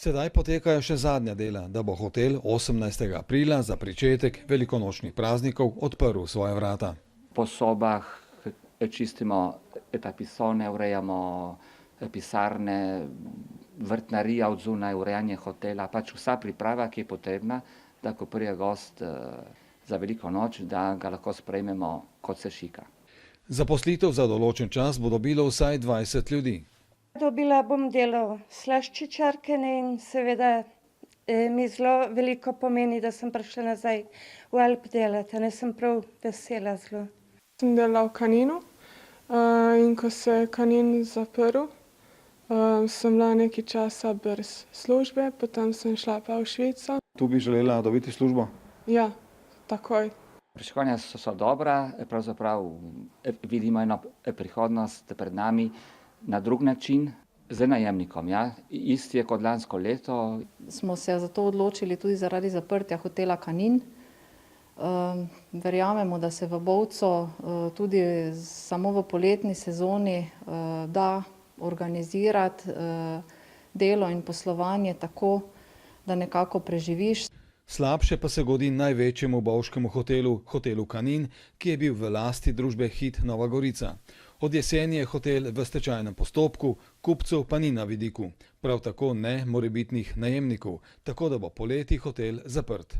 Sedaj potekajo še zadnja dela, da bo hotel 18. aprila za pričetek velikonočnih praznikov odprl svoje vrata. Po sobah čistimo tapisone, urejamo pisarne, vrtnarija od zunaj, urejanje hotela, pač vsa priprava, ki je potrebna, da ko pride gost za veliko noč, da ga lahko sprejmemo kot se šika. Zaposlitev za določen čas bo dobilo vsaj 20 ljudi. Dobila bom delo slaščičarkine in seveda mi zelo veliko pomeni, da sem prišla nazaj v Alp delati, ne sem prav vesela zelo. Sem delala v Kaninu in ko se je Kanin zaprl, sem bila nekaj časa brez službe, potem sem šla pa v Švico. Tu bi želela dobiti službo? Ja, takoj. Pričakovanja so dobra, pravzaprav vidimo eno prihodnost pred nami na drug način z najemnikom. Ja? Isti je kot lansko leto. Smo se za to odločili tudi zaradi zaprtja hotela Kanin. Verjamemo, da se v Bovcu tudi samo v poletni sezoni da organizirati delo in poslovanje tako, da nekako preživiš. Slabše pa se godi največjemu bovškemu hotelu, hotelu Kanin, ki je bil v lasti družbe Hit Nova Gorica. Od jeseni je hotel v stečajnem postopku, kupcev pa ni na vidiku. Prav tako ne morebitnih najemnikov, tako da bo poleti hotel zaprt.